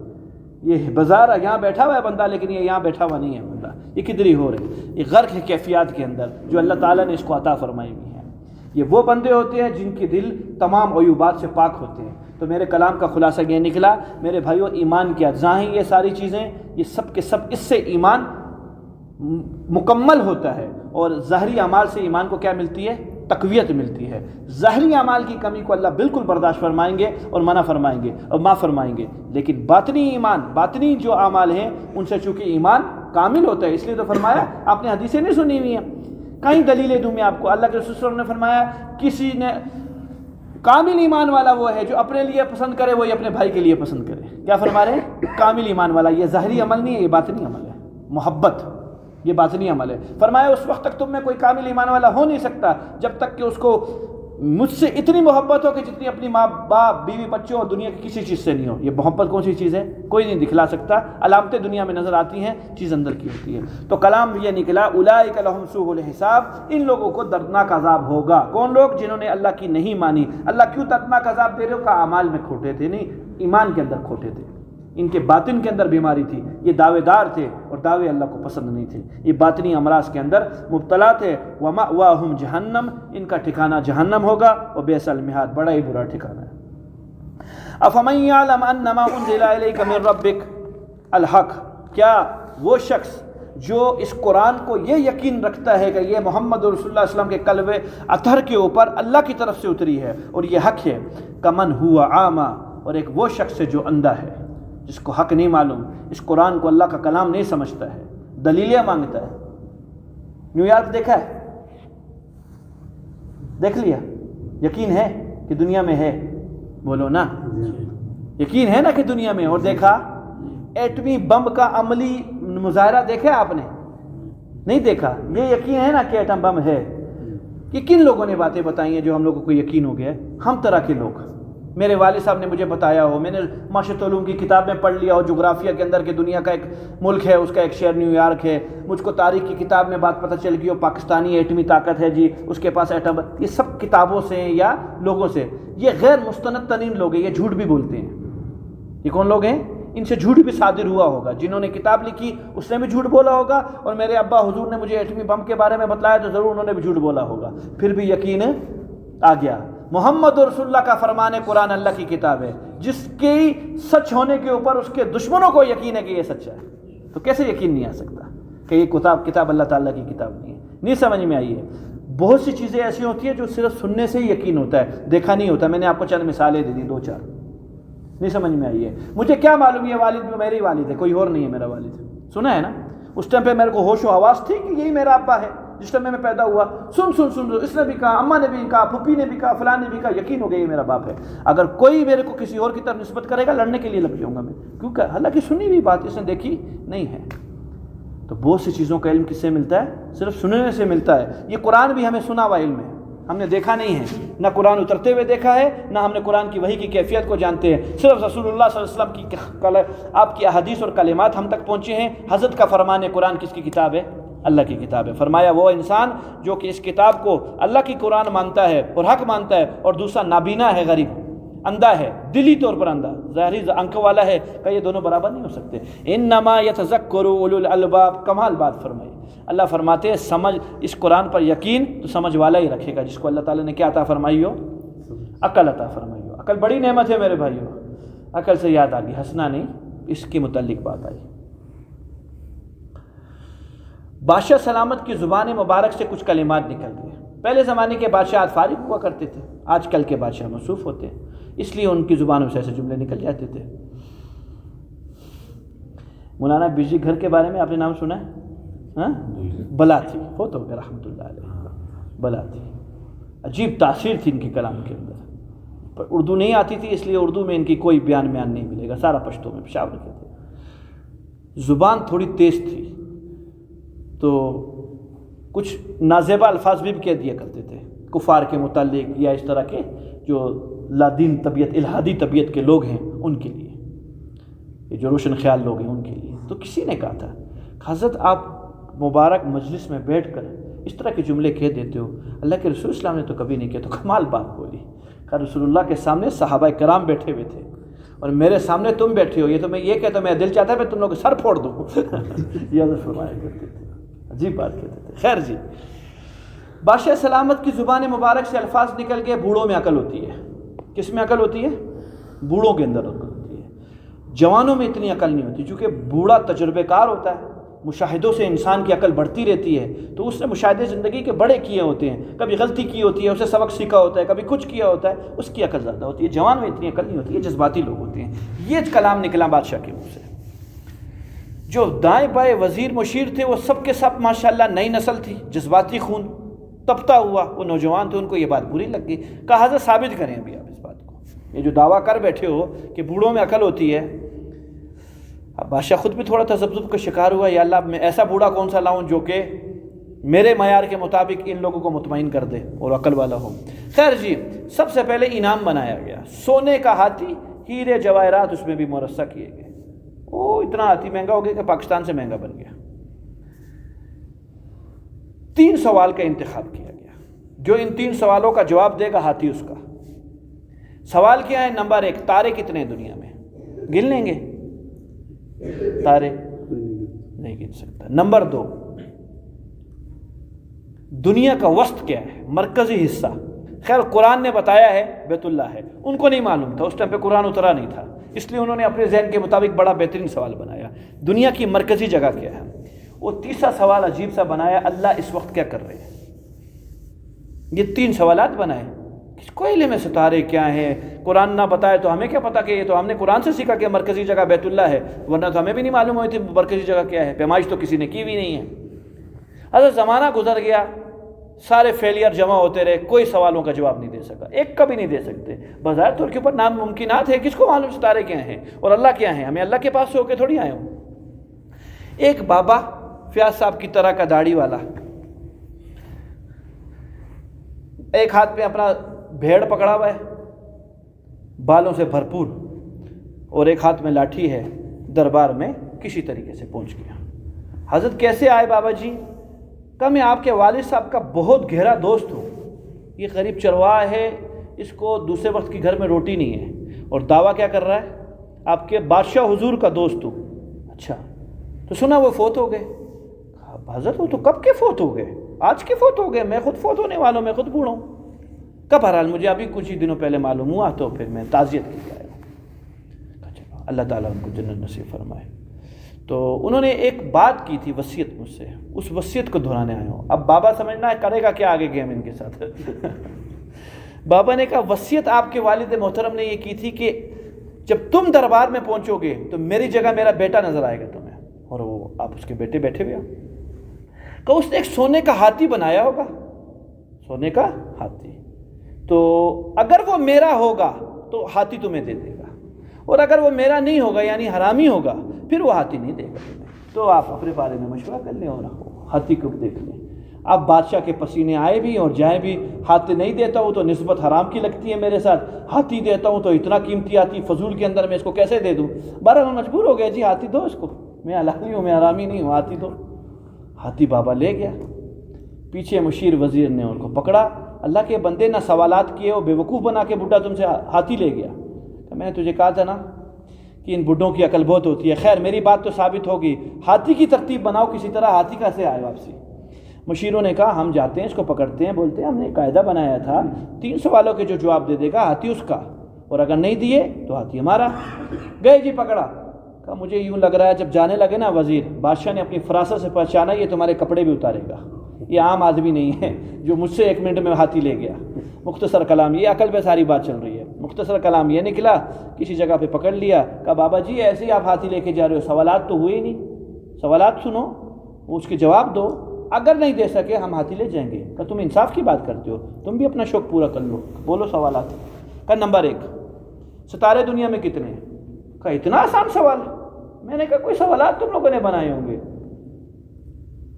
یہ بازار یہاں بیٹھا ہوا ہے بندہ، لیکن یہ یہاں بیٹھا ہوا نہیں ہے بندہ، یہ کدھر ہو رہے ہیں۔ یہ غرق ہے کیفیات کے اندر جو اللہ تعالیٰ نے اس کو عطا فرمائی ہوئی ہے۔ یہ وہ بندے ہوتے ہیں جن کے دل تمام عیوبات سے پاک ہوتے ہیں۔ تو میرے کلام کا خلاصہ یہ نکلا میرے بھائیوں، ایمان کی اجزاء ہیں یہ ساری چیزیں، یہ سب کے سب اس سے ایمان مکمل ہوتا ہے۔ اور ظاہری اعمال سے ایمان کو کیا ملتی ہے؟ تقویت ملتی ہے۔ ظاہری اعمال کی کمی کو اللہ بالکل برداشت فرمائیں گے اور منع فرمائیں گے اور معاف فرمائیں گے، لیکن باطنی ایمان، باطنی جو اعمال ہیں ان سے چونکہ ایمان کامل ہوتا ہے، اس لیے تو فرمایا۔ آپ نے حدیثیں نہیں سنی ہوئی ہیں، کہیں دلیلیں دوں میں آپ کو۔ اللہ کے رسول صلی اللہ علیہ وسلم نے فرمایا کسی نے کامل ایمان والا وہ ہے جو اپنے لیے پسند کرے وہی اپنے بھائی کے لیے پسند کرے. کیا فرما رہے ہیں؟ کامل ایمان والا. یہ ظاہری عمل نہیں ہے، یہ باطنی عمل ہے. محبت یہ باطنی عمل ہے. فرمایا اس وقت تک تم میں کوئی کامل ایمان والا ہو نہیں سکتا جب تک کہ اس کو مجھ سے اتنی محبت ہو کہ جتنی اپنی ماں باپ بیوی بچوں اور دنیا کی کسی چیز سے نہیں ہو. یہ محبت کون سی چیز ہے؟ کوئی نہیں دکھلا سکتا. علامتیں دنیا میں نظر آتی ہیں، چیز اندر کی ہوتی ہے. تو کلام یہ نکلا اولئک لہم سوء الحساب، ان لوگوں کو دردناک عذاب ہوگا. کون لوگ؟ جنہوں نے اللہ کی نہیں مانی. اللہ کیوں دردناک عذاب دے رہے ہو؟ کہ اعمال میں کھوٹے تھے، نہیں ایمان کے اندر کھوٹے تھے. ان کے باطن کے اندر بیماری تھی. یہ دعوے دار تھے اور دعوے اللہ کو پسند نہیں تھے. یہ باطنی امراض کے اندر مبتلا تھے. ومأواہم جہنم، ان کا ٹھکانہ جہنم ہوگا. وبئس المہاد، بڑا ہی برا ٹھکانہ ہے. افمن یعلم انما انزل الیک من ربک الحق، کیا وہ شخص جو اس قرآن کو یہ یقین رکھتا ہے کہ یہ محمد رسول اللہ علیہ وسلم کے قلب اطہر کے اوپر اللہ کی طرف سے اتری ہے اور یہ حق ہے. کمن ہوا اعمی، اور ایک وہ شخص ہے جو اندھا ہے، جس کو حق نہیں معلوم، اس قرآن کو اللہ کا کلام نہیں سمجھتا ہے، دلیلیں مانگتا ہے. نیو یارک دیکھا ہے؟ دیکھ لیا؟ یقین ہے کہ دنیا میں ہے؟ بولو نا. یقین ہے نا کہ دنیا میں؟ اور دیکھا ایٹمی بم کا عملی مظاہرہ دیکھا آپ نے؟ نہیں دیکھا. یہ یقین ہے نا کہ ایٹم بم ہے؟ کہ کن لوگوں نے باتیں بتائی ہیں جو ہم لوگوں کو یقین ہو گیا ہے؟ ہم طرح کے لوگ. میرے والد صاحب نے مجھے بتایا ہو، میں نے معاشرت علوم کی کتاب میں پڑھ لیا ہو جغرافیہ کے اندر کہ دنیا کا ایک ملک ہے، اس کا ایک شہر نیو یارک ہے. مجھ کو تاریخ کی کتاب میں بات پتہ چل گئی ہو پاکستانی ایٹمی طاقت ہے جی، اس کے پاس ایٹم. یہ سب کتابوں سے ہیں یا لوگوں سے. یہ غیر مستند ترین لوگ ہیں، یہ جھوٹ بھی بولتے ہیں. یہ کون لوگ ہیں؟ ان سے جھوٹ بھی صادر ہوا ہوگا. جنہوں نے کتاب لکھی اس نے بھی جھوٹ بولا ہوگا، اور میرے ابا حضور نے مجھے ایٹمی بم کے بارے میں بتلایا تو ضرور انہوں نے بھی جھوٹ بولا ہوگا. پھر بھی یقین آ گیا. محمد رسول اللہ کا فرمان قرآن اللہ کی کتاب ہے، جس کی سچ ہونے کے اوپر اس کے دشمنوں کو یقین ہے کہ یہ سچا ہے. تو کیسے یقین نہیں آ سکتا کہ یہ کتاب اللہ تعالیٰ کی کتاب نہیں ہے؟ نہیں سمجھ میں آئی ہے. بہت سی چیزیں ایسی ہوتی ہیں جو صرف سننے سے ہی یقین ہوتا ہے، دیکھا نہیں ہوتا. میں نے آپ کو چند مثالیں دے دی، 2-4. نہیں سمجھ میں آئی ہے. مجھے کیا معلوم یہ والد میری والد ہے، کوئی اور نہیں ہے میرا والد. سنا ہے نا؟ اس ٹائم پہ میرے کو ہوش و حواس تھی کہ یہی میرا ابا ہے. جس ٹائم میں پیدا ہوا سن اس نے بھی کہا، اماں نے بھی کہا، پھپھی نے بھی کہا، فلاں نے بھی کہا، یقین ہو گیا یہ میرا باپ ہے. اگر کوئی میرے کو کسی اور کی طرف نسبت کرے گا لڑنے کے لیے لگ جاؤں گا میں، کیونکہ حالانکہ سنی ہوئی بات اس نے دیکھی نہیں ہے. تو بہت سی چیزوں کا علم کس سے ملتا ہے؟ صرف سننے سے ملتا ہے. یہ قرآن بھی ہمیں سنا ہوا علم ہے، ہم نے دیکھا نہیں ہے. نہ قرآن اترتے ہوئے دیکھا ہے، نہ ہم نے قرآن کی وحی کی کیفیت کو جانتے ہیں. صرف رسول اللہ صلی اللہ علیہ وسلم کی آپ کی احادیث اور کلمات ہم تک پہنچے ہیں. حضرت کا فرمان ہے قرآن کس کی کتاب ہے؟ اللہ کی کتاب ہے. فرمایا وہ انسان جو کہ اس کتاب کو اللہ کی قرآن مانتا ہے اور حق مانتا ہے، اور دوسرا نابینا ہے، غریب اندھا ہے، دلی طور پر اندھا، ظاہری آنکھوں والا ہے، کہ یہ دونوں برابر نہیں ہو سکتے. انما یتذکر اولو الالباب. کمال بات فرمائی. اللہ فرماتے ہیں سمجھ، اس قرآن پر یقین تو سمجھ والا ہی رکھے گا، جس کو اللہ تعالیٰ نے کیا عطا فرمائی ہو؟ عقل عطا فرمائی ہو. عقل بڑی نعمت ہے میرے بھائیو. عقل سے یاد آ گئی، ہنسنا نہیں، اس کے متعلق بات آئی. بادشاہ سلامت کی زبان مبارک سے کچھ کلمات نکل گئے. پہلے زمانے کے بادشاہ فارغ ہوا کرتے تھے، آج کل کے بادشاہ مصروف ہوتے ہیں، اس لیے ان کی زبانوں سے ایسے جملے نکل جاتے تھے. مولانا بجلی گھر کے بارے میں آپ نے نام سنا ہے؟ ہاں، بلا تھی، فوت ہو گئے رحمۃ اللہ علیہ. بلا تھی، عجیب تاثیر تھی ان کے کلام کے اندر. پر اردو نہیں آتی تھی، اس لیے اردو میں ان کی کوئی بیان نہیں ملے گا، سارا پشتو میں پشاور کے تھے. زبان تھوڑی تیز تھی تو کچھ نازیبا الفاظ بھی کہہ دیا کرتے تھے کفار کے متعلق، یا اس طرح کے جو لادین طبیعت، الہادی طبیعت کے لوگ ہیں ان کے لیے، یہ جو روشن خیال لوگ ہیں ان کے لیے. تو کسی نے کہا تھا حضرت آپ مبارک مجلس میں بیٹھ کر اس طرح کے جملے کہہ دیتے ہو، اللہ کے رسول اسلام نے تو کبھی نہیں کیا. تو کمال بات بولی. کہ رسول اللہ کے سامنے صحابہ کرام بیٹھے ہوئے تھے اور میرے سامنے تم بیٹھے ہو، یہ تو میں یہ کہتا ہوں، میرا دل چاہتا ہے میں تم لوگوں کو سر پھوڑ دوں. یہ حضرت فرمایا کرتے تھے، عجیب بات کہتے تھے. خیر جی، بادشاہ سلامت کی زبان مبارک سے الفاظ نکل گئے. بوڑھوں میں عقل ہوتی ہے. کس میں عقل ہوتی ہے؟ بوڑھوں کے اندر عقل ہوتی ہے. جوانوں میں اتنی عقل نہیں ہوتی، چونکہ بوڑھا تجربہ کار ہوتا ہے، مشاہدوں سے انسان کی عقل بڑھتی رہتی ہے. تو اس نے مشاہدے زندگی کے بڑے کیے ہوتے ہیں، کبھی غلطی کی ہوتی ہے، اسے سبق سیکھا ہوتا ہے، کبھی کچھ کیا ہوتا ہے، اس کی عقل زیادہ ہوتی ہے. جوان میں اتنی عقل نہیں ہوتی ہے، جذباتی لوگ ہوتے ہیں. یہ کلام نکلا بادشاہ کے منہ سے. جو دائیں بائیں وزیر مشیر تھے وہ سب کے سب ماشاءاللہ نئی نسل تھی، جذباتی خون. تپتا ہوا، وہ نوجوان تھے، ان کو یہ بات بری لگ گئی. کہا حضرت ثابت کریں ابھی آپ اس بات کو، یہ جو دعویٰ کر بیٹھے ہو کہ بوڑھوں میں عقل ہوتی ہے. اب بادشاہ خود بھی تھوڑا تذبذب کا شکار ہوا، یا اللہ میں ایسا بوڑھا کون سا لاؤں جو کہ میرے معیار کے مطابق ان لوگوں کو مطمئن کر دے اور عقل والا ہو. خیر جی، سب سے پہلے انعام بنایا گیا سونے کا ہاتھی، ہیرے جواہرات اس میں بھی مرصع کیے گئے. وہ اتنا ہاتھی مہنگا ہو گیا کہ پاکستان سے مہنگا بن گیا. 3 سوال کا انتخاب کیا گیا، جو ان 3 سوالوں کا جواب دے گا ہاتھی اس کا. سوال کیا ہے؟ نمبر 1، تارے کتنے ہیں دنیا میں؟ گن لیں گے تارے؟ نہیں گن سکتا. نمبر 2، دنیا کا وسط کیا ہے، مرکزی حصہ؟ خیر قرآن نے بتایا ہے بیت اللہ ہے، ان کو نہیں معلوم تھا، اس ٹائم پہ قرآن اترا نہیں تھا، اس لیے انہوں نے اپنے ذہن کے مطابق بڑا بہترین سوال بنایا، دنیا کی مرکزی جگہ کیا ہے. وہ تیسرا سوال عجیب سا بنایا، اللہ اس وقت کیا کر رہے ہیں. یہ 3 سوالات بنائے. کس کو علم ہے ستارے کیا ہیں؟ قرآن نہ بتائے تو ہمیں کیا پتا کہ یہ تو ہم نے قرآن سے سیکھا کہ مرکزی جگہ بیت اللہ ہے، ورنہ تو ہمیں بھی نہیں معلوم ہوئی تھی مرکزی جگہ کیا ہے. پیمائش تو کسی نے کی بھی نہیں ہے. حضرت زمانہ گزر گیا، سارے فیلئر جمع ہوتے رہے، کوئی سوالوں کا جواب نہیں دے سکا، ایک کا بھی نہیں دے سکتے. بظاہر طور کے اوپر ناممکنات ہے، کس کو معلوم ستارے کیا ہیں اور اللہ کیا ہیں؟ ہمیں اللہ کے پاس سے ہو کے تھوڑی آئے ہوں. ایک بابا فیاض صاحب کی طرح کا داڑھی والا، ایک ہاتھ میں اپنا بھیڑ پکڑا ہوا ہے بالوں سے بھرپور، اور ایک ہاتھ میں لاٹھی ہے، دربار میں کسی طریقے سے پہنچ گیا. حضرت کیسے آئے بابا جی؟ کہ میں آپ کے والد صاحب کا بہت گہرا دوست ہوں، یہ غریب چرواہ ہے، اس کو دوسرے وقت کی گھر میں روٹی نہیں ہے، اور دعویٰ کیا کر رہا ہے؟ آپ کے بادشاہ حضور کا دوست ہوں. اچھا، تو سنا وہ فوت ہو گئے. حضرت وہ تو کب کے فوت ہو گئے؟ آج کے فوت ہو گئے؟ میں خود فوت ہونے والوں، میں خود بوڑھا ہوں. کب؟ بہرحال مجھے ابھی کچھ ہی دنوں پہلے معلوم ہوا، تو پھر میں تعزیت کی جائے. اللہ تعالیٰ ان کو جنت نصیب فرمائے. تو انہوں نے ایک بات کی تھی، وصیت مجھ سے، اس وصیت کو دہرانے آیا ہوں. اب بابا سمجھنا ہے کرے گا کیا آگے گیم ان کے ساتھ. بابا نے کہا وصیت آپ کے والد محترم نے یہ کی تھی کہ جب تم دربار میں پہنچو گے تو میری جگہ میرا بیٹا نظر آئے گا تمہیں، اور وہ آپ اس کے بیٹے بیٹھے ہوئے ہو. کہ اس نے ایک سونے کا ہاتھی بنایا ہوگا، سونے کا ہاتھی، تو اگر وہ میرا ہوگا تو ہاتھی تمہیں دے دے گا، اور اگر وہ میرا نہیں ہوگا یعنی حرامی ہوگا پھر وہ ہاتھی نہیں دے گا تمہیں. تو آپ اپنے بارے میں مشورہ کر لیں اور ہاتھی کو دیکھ لیں. اب بادشاہ کے پسینے آئے بھی اور جائیں بھی. ہاتھی نہیں دیتا ہوں تو نسبت حرام کی لگتی ہے میرے ساتھ، ہاتھی دیتا ہوں تو اتنا قیمتی ہاتھی فضول کے اندر میں اس کو کیسے دے دوں. بہرحال مجبور ہو گیا، جی ہاتھی دو اس کو، میں حلالی ہوں، میں حرامی نہیں ہوں، ہاتھی دو. ہاتھی بابا لے گیا. پیچھے مشیر وزیر نے ان کو پکڑا. اللہ کے بندے نہ سوالات کیے، وہ بیوقوف بنا کے بڈھا تم سے ہاتھی لے گیا. تو میں نے تجھے کہا تھا نا کہ ان بڈھوں کی عقل بہت ہوتی ہے. خیر میری بات تو ثابت ہوگی، ہاتھی کی ترتیب بناؤ کسی طرح. ہاتھی کیسے آئے واپسی؟ مشیروں نے کہا ہم جاتے ہیں، اس کو پکڑتے ہیں، بولتے ہیں ہم نے قاعدہ بنایا تھا 3 سوالوں کے جو جواب دے دے گا ہاتھی اس کا، اور اگر نہیں دیے تو ہاتھی ہمارا. گئے جی، پکڑا. کہا مجھے یوں لگ رہا ہے جب جانے لگے نا وزیر، بادشاہ نے اپنی فراست سے پہچانا یہ تمہارے کپڑے بھی اتارے گا، یہ عام آدمی نہیں ہے جو مجھ سے 1 منٹ میں ہاتھی لے گیا. مختصر کلام یہ، عقل پہ ساری بات چل رہی ہے، مختصر کلام یہ نکلا، کسی جگہ پہ پکڑ لیا. کہا بابا جی ایسے ہی آپ ہاتھی لے کے جا رہے ہو، سوالات تو ہوئے ہی نہیں، سوالات سنو، اس کے جواب دو، اگر نہیں دے سکے ہم ہاتھی لے جائیں گے. کہ تم انصاف کی بات کرتے ہو، تم بھی اپنا شوق پورا کر لو، بولو سوالات. کہ نمبر 1، ستارے دنیا میں کتنے ہیں؟ کہ اتنا آسان سوال. میں نے کہا کوئی سوالات تم لوگوں نے بنائے ہوں گے.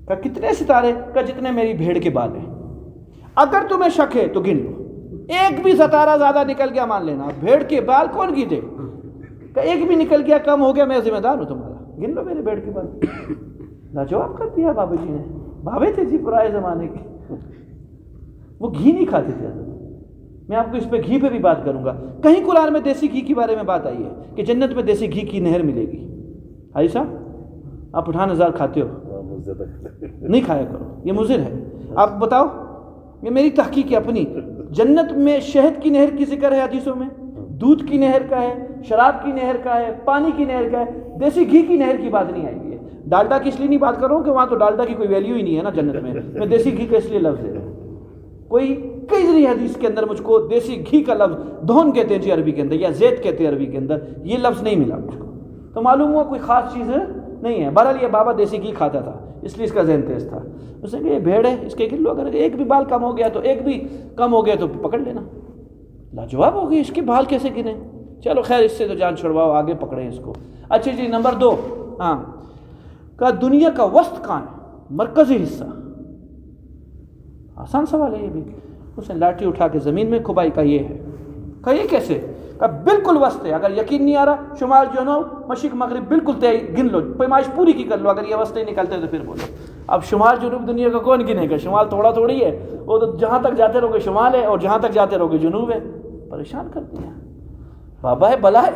کہ کتنے ستارے؟ کہ جتنے میری بھیڑ کے بال ہیں. اگر تمہیں شک ہے تو گن لو، ایک بھی ستارہ زیادہ نکل گیا مان لینا. بھیڑ کے بال کون گیتے؟ کہ ایک بھی نکل گیا کم ہو گیا میں ذمہ دار ہوں تمہارا، گن لو میرے بھیڑ کے بال. لاجواب کر دیا بابا جی نے. بابے تھے جی پرائے زمانے کے، وہ گھی نہیں کھاتے تھے. میں آپ کو اس پہ گھی پہ بھی بات کروں گا. کہیں قرآن میں دیسی گھی کے بارے میں بات آئی ہے کہ جنت میں دیسی گھی کی نہر ملے گی. حاجی صاحب آپ پٹھان ہزار کھاتے ہو، نہیں کھایا کرو، یہ مضر ہے. آپ بتاؤ، یہ میری تحقیق ہے اپنی. جنت میں شہد کی نہر کی ذکر ہے حدیثوں میں، دودھ کی نہر کا ہے، شراب کی نہر کا ہے، پانی کی نہر کا ہے. دیسی گھی کی نہر کی بات نہیں آئی ہے. ڈالڈا کی اس لیے نہیں بات کر رہا ہوں کہ وہاں تو ڈالڈا کی کوئی ویلیو ہی نہیں ہے نا جنت میں. میں دیسی گھی کا اس لیے لفظ دے رہا ہوں. کئی حدیث کے اندر مجھ کو دیسی گھی کا لفظ دھون کہتے ہیں جی عربی کے اندر، یا زیت کہتے ہیں عربی کے اندر، یہ لفظ نہیں ملا مجھ کو. تو معلوم ہوا کوئی خاص چیز نہیں ہے. بہرحال یہ بابا دیسی گھی کھاتا تھا، اس لیے اس کا ذہن تیز تھا. اس نے کہا یہ بھیڑ ہے، اس کے گن لو، اگر ایک بھی بال کم ہو گیا تو ایک بھی کم ہو گیا تو پکڑ لینا. لاجواب ہو گئی، اس کے بال کیسے گنے؟ چلو خیر اس سے تو جان چھڑواؤ، آگے پکڑیں اس کو. اچھا جی نمبر 2، ہاں کہا دنیا کا وسط کہاں ہے، مرکزی حصہ. آسان سوال ہے یہ بھی. اس نے لاٹھی اٹھا کے زمین میں کھبائی، کہا یہ ہے. کہا یہ کیسے؟ کہا بالکل وسط ہے، اگر یقین نہیں آ رہا شمال جنوب مشرق مغرب بالکل طے گن لو، پیمائش پوری کی کر لو، اگر یہ وسط ہی نکلتے تو پھر بولو. اب شمال جنوب دنیا کا کون گنے گا؟ شمال تھوڑا تھوڑی ہے، وہ تو جہاں تک جاتے رہو گے شمال ہے اور جہاں تک جاتے رہو گے جنوب ہے. پریشان کر دیا، بابا ہے بلا ہے.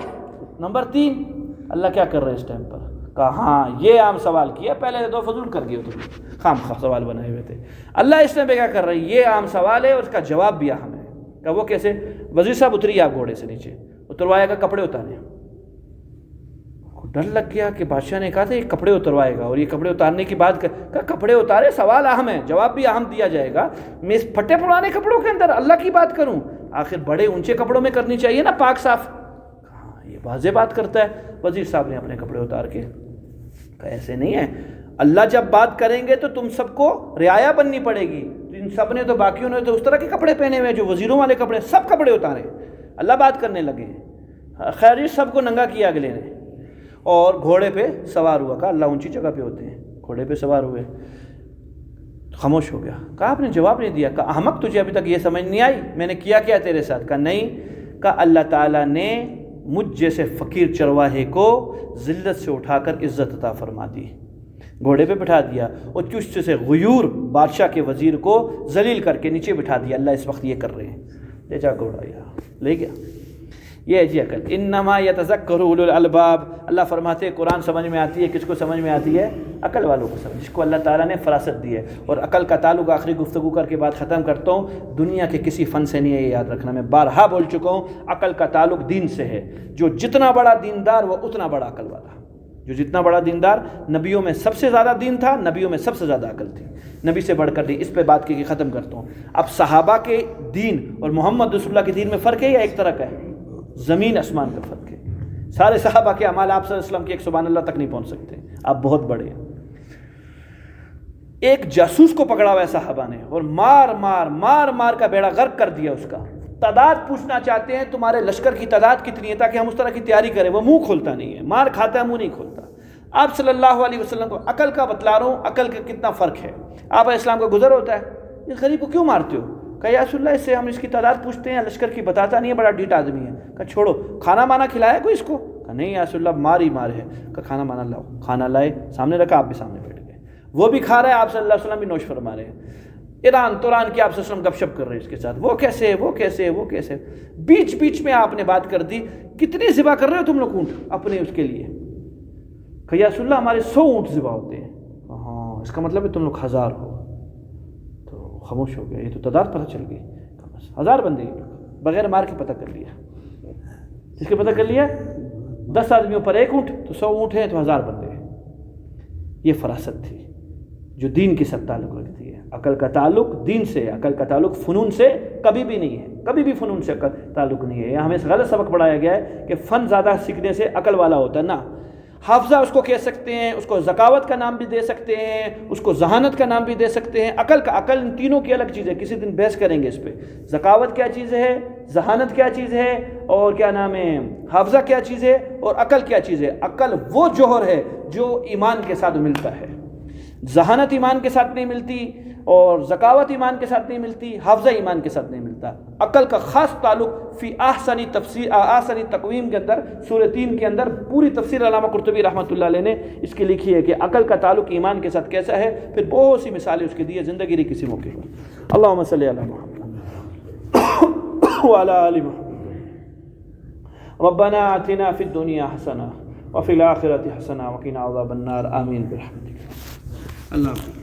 نمبر 3، اللہ کیا کر رہے اس ٹائم پر؟ کہا ہاں یہ عام سوال کیا، پہلے تو فضول کر گئے تم، خام خواہ سوال بنائے ہوئے تھے. اللہ اس ٹائم پہ کیا کر رہے ہیں؟ یہ عام سوال ہے اور اس کا جواب بھی اہم ہے. کہ وہ کیسے؟ وزیر صاحب اتری آپ گھوڑے سے نیچے، اتروایا کا کپڑے اتارے. ڈر لگ گیا کہ بادشاہ نے کہا تھا یہ کپڑے اتروائے گا، اور یہ کپڑے اتارنے کی بات کہا کپڑے اتارے، سوال اہم ہے، جواب بھی اہم دیا جائے گا. میں اس پھٹے پرانے کپڑوں کے اندر اللہ کی بات کروں؟ آخر بڑے اونچے کپڑوں میں کرنی چاہیے نا، پاک صاف. ہاں یہ واضح بات کرتا ہے. وزیر صاحب نے اپنے کپڑے اتار کے کہا ایسے نہیں ہے، اللہ جب بات کریں گے تو تم سب کو رعایا بننی پڑے گی. ان سب نے تو باقیوں نے تو اس طرح کے کپڑے پہنے ہوئے جو وزیروں والے کپڑے، سب کپڑے اتارے. اللہ بات کرنے لگے. خیر سب کو ننگا کیا اگلے نے، اور گھوڑے پہ سوار ہوا. کہا اللہ اونچی جگہ پہ ہوتے ہیں. گھوڑے پہ سوار ہوئے، خاموش ہو گیا. کہا آپ نے جواب نہیں دیا. کہا احمق تجھے ابھی تک یہ سمجھ نہیں آئی میں نے کیا کیا تیرے ساتھ؟ کہا نہیں. کہا اللہ تعالیٰ نے مجھ جیسے فقیر چرواہے کو ذلت سے اٹھا کر عزت عطا فرما دی، گھوڑے پہ بٹھا دیا، اور چست سے غیور بادشاہ کے وزیر کو ذلیل کر کے نیچے بٹھا دیا. اللہ اس وقت یہ کر رہے ہیں. لے جا گھوڑا لے گیا. یہ ہے جی عقل. انما یتذکر اولو الالباب. اللہ فرماتے ہیں قرآن سمجھ میں آتی ہے کس کو سمجھ میں آتی ہے؟ عقل والوں کو سمجھ، جس کو اللہ تعالیٰ نے فراست دی ہے. اور عقل کا تعلق، آخری گفتگو کر کے بات ختم کرتا ہوں، دنیا کے کسی فن سے نہیں ہے، یہ یاد رکھنا. میں بارہا بول چکا ہوں، عقل کا تعلق دین سے ہے. جو جتنا بڑا دیندار وہ اتنا بڑا عقل والا. جو جتنا بڑا دیندار، نبیوں میں سب سے زیادہ دین تھا، نبیوں میں سب سے زیادہ عقل تھی، نبی سے بڑھ کر دی. اس پہ بات کی ختم کرتا ہوں. اب صحابہ کے دین اور محمد رسول اللہ کے دین میں فرق ہے یا ایک طرح کا ہے؟ زمین آسمان کا فرق ہے. سارے صحابہ کے اعمال آپ صلی اللہ علیہ وسلم کے ایک سبحان اللہ تک نہیں پہنچ سکتے، آپ بہت بڑے ہیں. ایک جاسوس کو پکڑا ہوا ہے صحابہ نے، اور مار مار مار مار کا بیڑا غرق کر دیا. اس کا تعداد پوچھنا چاہتے ہیں تمہارے لشکر کی تعداد کتنی ہے تاکہ ہم اس طرح کی تیاری کریں، وہ منہ کھولتا نہیں ہے، مار کھاتا ہے منہ نہیں کھولتا. آپ صلی اللہ علیہ وسلم کو عقل کا بتلا رہا ہوں، عقل کا کتنا فرق ہے. آپ علیہ السلام کا گزر ہوتا ہے، اس غریب کو کیوں مارتے ہو؟ کہا یا رسول اللہ اس سے ہم اس کی تعداد پوچھتے ہیں، لشکر کی بتاتا نہیں ہے، بڑا ڈھیٹ آدمی ہے. کہا چھوڑو، کھانا مانا کھلایا کوئی اس کو؟ کہا نہیں یا رسول اللہ مار ہی مار ہے. کہا کھانا مانا لاؤ. کھانا لائے، سامنے رکھا، آپ بھی سامنے بیٹھ گئے. وہ بھی کھا رہا ہے، آپ صلی اللہ علیہ وسلم بھی نوش فرما رہے ہیں. ایران توران کی آپ صلی اللہ علیہ وسلم گپ شپ کر رہے ہیں اس کے ساتھ، وہ کیسے وہ کیسے وہ کیسے. بیچ بیچ میں آپ نے بات کر دی، کتنے ذبح کر رہے ہو تم لوگ اونٹ اپنے اس کے لیے؟ کہ یا رسول اللہ ہمارے 100 اونٹ ذبح ہوتے ہیں. ہاں اس کا مطلب ہے تم لوگ 1000 ہو. تو خاموش ہو گیا. یہ تو تعداد پتہ چل گئی. 1000 بندے بغیر مار کے پتہ کر لیا. جس کے پتہ کر لیا 10 آدمیوں پر 1 اونٹ تو 100 اونٹ ہیں تو 1000 بندے ہیں. یہ فراست تھی جو دین کے ساتھ تعلق رکھتی ہے. عقل کا تعلق دین سے، عقل کا تعلق فنون سے کبھی بھی نہیں ہے، کبھی بھی فنون سے تعلق نہیں ہے. ہمیں غلط سبق پڑھایا گیا ہے کہ فن زیادہ سیکھنے سے عقل والا ہوتا ہے. نہ، حافظہ اس کو کہہ سکتے ہیں، اس کو ذکاوت کا نام بھی دے سکتے ہیں، اس کو ذہانت کا نام بھی دے سکتے ہیں. عقل ان تینوں کی الگ چیز ہے. کسی دن بحث کریں گے اس پہ. ذکاوت کیا چیز ہے، ذہانت کیا چیز ہے، اور کیا نام ہے حافظہ کیا چیز ہے، اور عقل کیا چیز ہے. عقل وہ جوہر ہے جو ایمان کے ساتھ ملتا ہے. ذہانت ایمان کے ساتھ نہیں ملتی، اور ذکاوت ایمان کے ساتھ نہیں ملتی، حافظہ ایمان کے ساتھ نہیں ملتا. عقل کا خاص تعلق فی احسنی تفسیر، احسنی تقویم کے اندر، سورہ 3 کے اندر پوری تفسیر علامہ قرطبی رحمۃ اللہ علیہ نے اس کی لکھی ہے کہ عقل کا تعلق ایمان کے ساتھ کیسا ہے. پھر بہت سی مثالیں اس کی دی ہے زندگی کی کسی موقع پر. اللہم صلی علی محمد وعلی آل محمد. ربنا آتنا فی الدنیا حسنہ وفی الآخرۃ حسنہ وقنا عذاب النار. آمین برحمتک. اللہ حافظ.